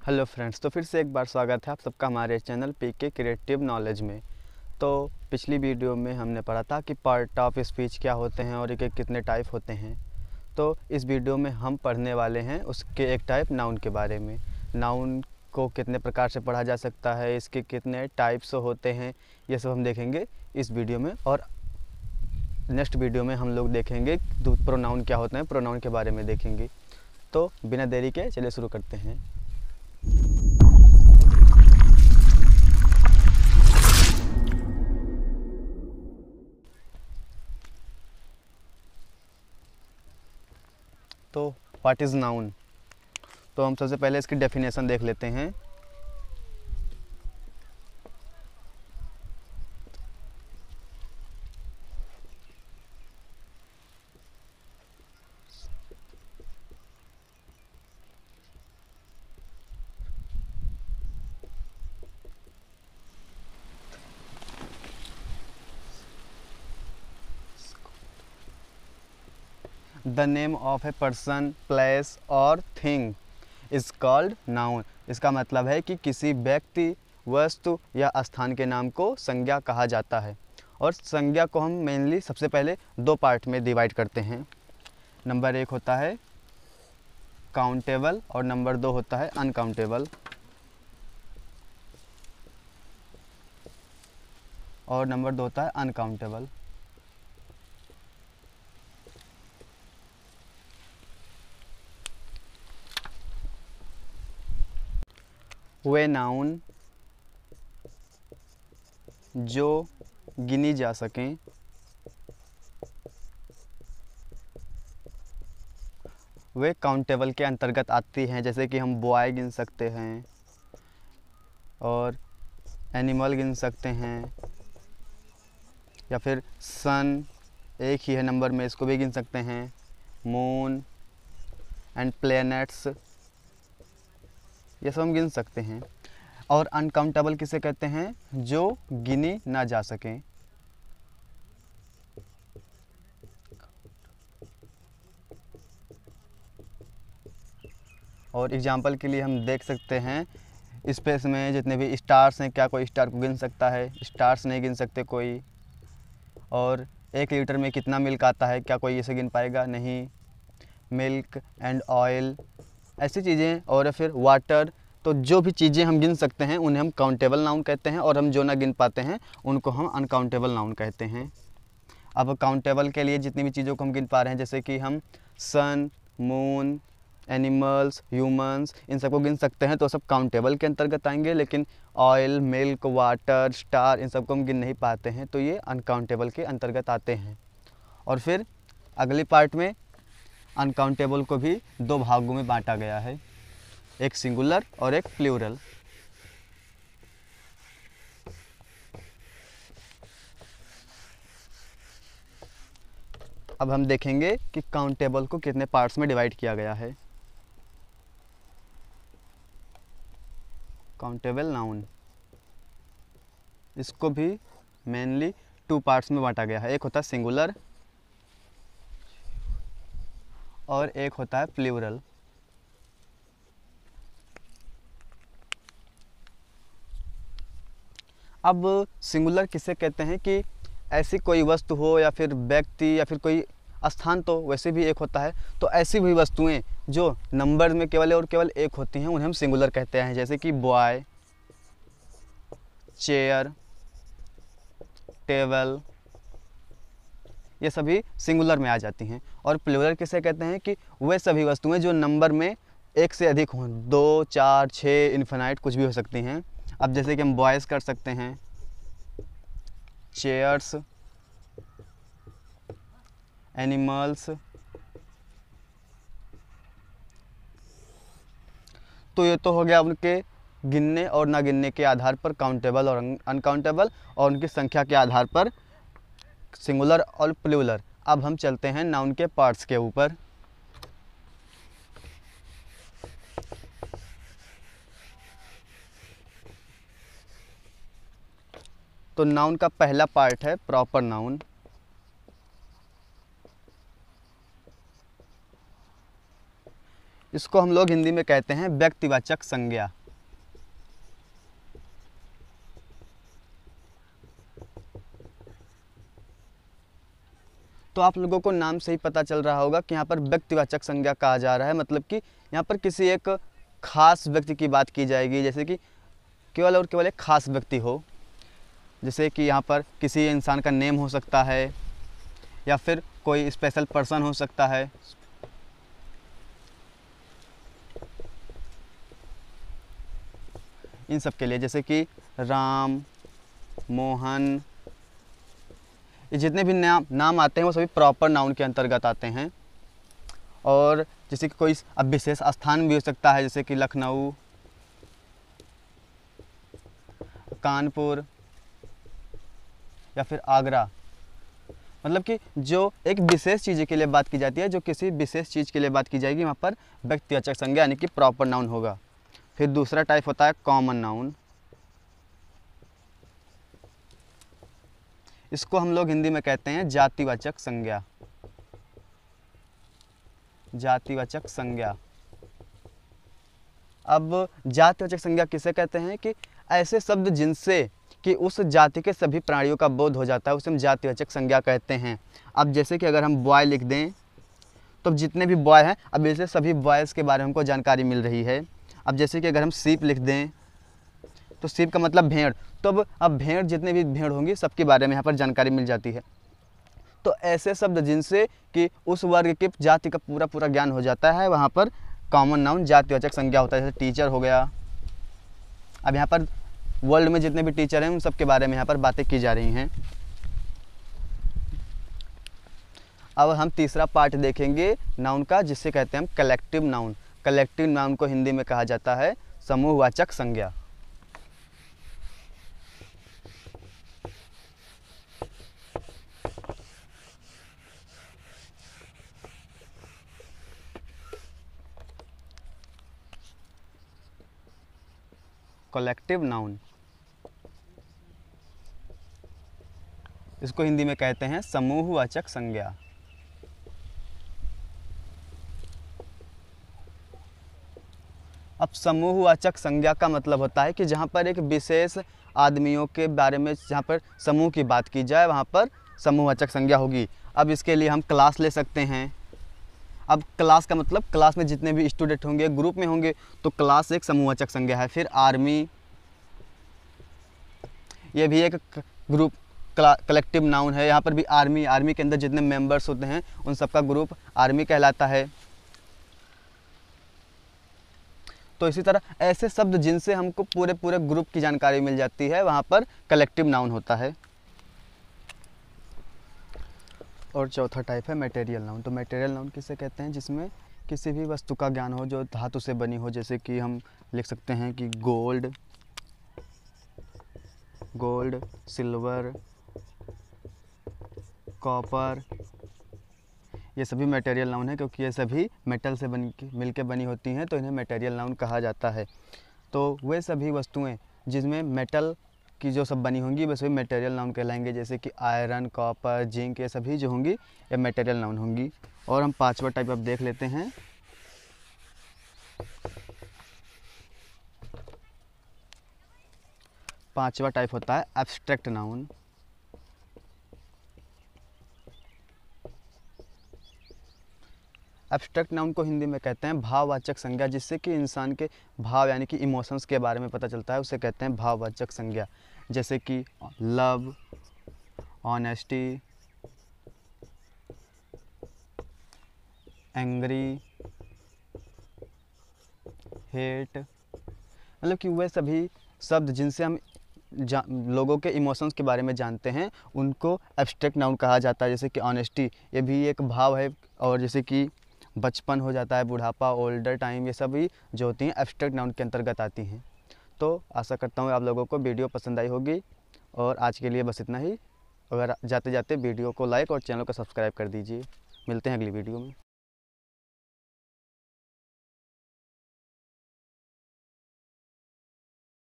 Hello friends, तो फिर से एक बार स्वागत है आप सबका हमारे चैनल पीके क्रिएटिव नॉलेज में। तो पिछली वीडियो में हमने पढ़ा था कि पार्ट ऑफ स्पीच क्या होते हैं और इनके कितने टाइप होते हैं। तो इस वीडियो में हम पढ़ने वाले हैं उसके एक टाइप नाउन के बारे में। नाउन को कितने प्रकार से पढ़ा जा सकता है, इसके कितने टाइप्स होते हैं, ये सब हम देखेंगे इस वीडियो में। और नेक्स्ट वीडियो में हम लोग देखेंगे प्रोनाउन क्या होते हैं, प्रोनाउन के बारे में देखेंगे। तो बिना देरी के चलिए शुरू करते हैं। तो व्हाट इज़ नाउन। तो हम सबसे पहले इसकी डेफिनेशन देख लेते हैं। The name of a person, place और थिंग इज़ कॉल्ड नाउन। इसका मतलब है कि किसी व्यक्ति, वस्तु या स्थान के नाम को संज्ञा कहा जाता है। और संज्ञा को हम मेनली सबसे पहले दो पार्ट में डिवाइड करते हैं। नंबर एक होता है काउंटेबल और नंबर दो होता है अनकाउंटेबल। और नंबर दो होता है अनकाउंटेबल। वे नाउन जो गिनी जा सकें, वे काउंटेबल के अंतर्गत आती हैं। जैसे कि हम बॉय गिन सकते हैं और एनिमल गिन सकते हैं, या फिर सन एक ही है नंबर में, इसको भी गिन सकते हैं। मून एंड प्लैनेट्स, ये सब हम गिन सकते हैं। और अनकाउंटेबल किसे कहते हैं? जो गिनी ना जा सकें। और एग्जाम्पल के लिए हम देख सकते हैं स्पेस में जितने भी स्टार्स हैं, क्या कोई स्टार को गिन सकता है? स्टार्स नहीं गिन सकते कोई। और 1 लीटर में कितना मिल्क आता है, क्या कोई इसे गिन पाएगा? नहीं। मिल्क एंड ऑयल, ऐसी चीज़ें। और फिर वाटर। तो जो भी चीज़ें हम गिन सकते हैं उन्हें हम काउंटेबल नाउन कहते हैं, और हम जो ना गिन पाते हैं उनको हम अनकाउंटेबल नाउन कहते हैं। अब काउंटेबल के लिए जितनी भी चीज़ों को हम गिन पा रहे हैं, जैसे कि हम सन, मून, एनिमल्स, ह्यूमंस, इन सबको गिन सकते हैं, तो सब काउंटेबल के अंतर्गत आएंगे। लेकिन ऑयल, मिल्क, वाटर, स्टार, इन सबको हम गिन नहीं पाते हैं, तो ये अनकाउंटेबल के अंतर्गत आते हैं। और फिर अगली पार्ट में अनकाउंटेबल को भी दो भागों में बांटा गया है, एक सिंगुलर और एक प्लूरल। अब हम देखेंगे कि काउंटेबल को कितने पार्ट्स में डिवाइड किया गया है। काउंटेबल नाउन, इसको भी मेनली 2 पार्ट्स में बांटा गया है। एक होता है सिंगुलर और एक होता है प्लूरल। अब सिंगुलर किसे कहते हैं? कि ऐसी कोई वस्तु हो या फिर व्यक्ति या फिर कोई स्थान, तो वैसे भी एक होता है। तो ऐसी भी वस्तुएं जो नंबर में केवल और केवल एक होती हैं उन्हें हम सिंगुलर कहते हैं। जैसे कि बॉय, चेयर, टेबल, ये सभी सिंगुलर में आ जाती हैं। और प्लूरल किसे कहते हैं? कि वे सभी वस्तुएं जो नंबर में एक से अधिक हों, 2, 4, 6, इन्फिनाइट कुछ भी हो सकती हैं। अब जैसे कि हम बॉयज़ कर सकते हैं, चेयर्स, एनिमल्स। तो ये तो हो गया उनके गिनने और ना गिनने के आधार पर काउंटेबल और अनकाउंटेबल, और उनकी संख्या के आधार पर सिंगुलर और प्लूरल। अब हम चलते हैं नाउन के पार्ट्स के ऊपर। तो नाउन का पहला पार्ट है प्रॉपर नाउन। इसको हम लोग हिंदी में कहते हैं व्यक्तिवाचक संज्ञा। तो आप लोगों को नाम से ही पता चल रहा होगा कि यहाँ पर व्यक्तिवाचक संज्ञा कहा जा रहा है, मतलब कि यहाँ पर किसी एक खास व्यक्ति की बात की जाएगी, जैसे कि केवल और केवल एक खास व्यक्ति हो। जैसे कि यहाँ पर किसी इंसान का नेम हो सकता है या फिर कोई स्पेशल पर्सन हो सकता है। इन सब के लिए जैसे कि राम, मोहन, ये जितने भी नाम आते हैं वो सभी प्रॉपर नाउन के अंतर्गत आते हैं। और जैसे कि कोई अब विशेष स्थान भी हो सकता है, जैसे कि लखनऊ, कानपुर या फिर आगरा। मतलब कि जो एक विशेष चीज़ के लिए बात की जाती है, जो किसी विशेष चीज़ के लिए बात की जाएगी, वहाँ पर व्यक्तिवाचक संज्ञा यानी कि प्रॉपर नाउन होगा। फिर दूसरा टाइप होता है कॉमन नाउन। इसको हम लोग हिंदी में कहते हैं जातिवाचक संज्ञा। जातिवाचक संज्ञा। अब जातिवाचक संज्ञा किसे कहते हैं कि ऐसे शब्द जिनसे कि उस जाति के सभी प्राणियों का बोध हो जाता है, उसे हम जातिवाचक संज्ञा कहते हैं। अब जैसे कि अगर हम बॉय लिख दें तो जितने भी बॉय हैं, अब ऐसे सभी बॉयज़ के बारे में हमको जानकारी मिल रही है। अब जैसे कि अगर हम सीप लिख दें तो सीप का मतलब भेड़, तो अब भेड़, जितने भी भेड़ होंगी सबके बारे में यहाँ पर जानकारी मिल जाती है। तो ऐसे शब्द जिनसे कि उस वर्ग की जाति का पूरा पूरा ज्ञान हो जाता है, वहाँ पर कॉमन नाउन जातिवाचक संज्ञा होता है। जैसे टीचर हो गया। अब यहाँ पर वर्ल्ड में जितने भी टीचर हैं उन सब के बारे में यहाँ पर बातें की जा रही हैं। अब हम तीसरा पार्ट देखेंगे नाउन का, जिससे कहते हैं हम कलेक्टिव नाउन। कलेक्टिव नाउन को हिंदी में कहा जाता है समूहवाचक संज्ञा। कलेक्टिव नाउन, इसको हिंदी में कहते हैं समूहवाचक संज्ञा। अब समूहवाचक संज्ञा का मतलब होता है कि जहाँ पर एक विशेष आदमियों के बारे में, जहाँ पर समूह की बात की जाए, वहाँ पर समूहवाचक संज्ञा होगी। अब इसके लिए हम क्लास ले सकते हैं। अब क्लास का मतलब क्लास में जितने भी स्टूडेंट होंगे, ग्रुप में होंगे, तो क्लास एक समूहवाचक संज्ञा है। फिर आर्मी, ये भी एक ग्रुप कलेक्टिव नाउन है। यहाँ पर भी आर्मी के अंदर जितने मेंबर्स होते हैं उन सबका ग्रुप आर्मी कहलाता है। तो इसी तरह ऐसे शब्द जिनसे हमको पूरे पूरे ग्रुप की जानकारी मिल जाती है, वहाँ पर कलेक्टिव नाउन होता है। और चौथा टाइप है मटेरियल नाउन। तो मटेरियल नाउन किसे कहते हैं? जिसमें किसी भी वस्तु का ज्ञान हो जो धातु से बनी हो। जैसे कि हम लिख सकते हैं कि गोल्ड, सिल्वर, कॉपर, ये सभी मटेरियल नाउन है, क्योंकि ये सभी मेटल से मिलके बनी होती हैं, तो इन्हें मटेरियल नाउन कहा जाता है। तो वे सभी वस्तुएं जिसमें मेटल की जो सब बनी होंगी वे सभी मटेरियल नाउन कहलाएंगे। जैसे कि आयरन, कॉपर, जिंक, ये सभी जो होंगी ये मटेरियल नाउन होंगी। और हम पांचवा टाइप अब देख लेते हैं। पांचवा टाइप होता है एब्स्ट्रैक्ट नाउन। एब्स्ट्रैक्ट नाउन को हिंदी में कहते हैं भाववाचक संज्ञा, जिससे कि इंसान के भाव यानी कि इमोशंस के बारे में पता चलता है, उसे कहते हैं भाववाचक संज्ञा। जैसे कि लव, ऑनेस्टी, एंग्री, हेट, मतलब कि वे सभी शब्द जिनसे हम लोगों के इमोशंस के बारे में जानते हैं उनको एब्स्ट्रैक्ट नाउन कहा जाता है। जैसे कि ऑनेस्टी, ये भी एक भाव है। और जैसे कि बचपन हो जाता है, बुढ़ापा, ओल्डर टाइम, ये सभी जो होती हैं एब्स्ट्रैक्ट नाउन के अंतर्गत आती हैं। तो आशा करता हूँ आप लोगों को वीडियो पसंद आई होगी। और आज के लिए बस इतना ही। अगर जाते जाते वीडियो को लाइक और चैनल को सब्सक्राइब कर दीजिए। मिलते हैं अगली वीडियो में।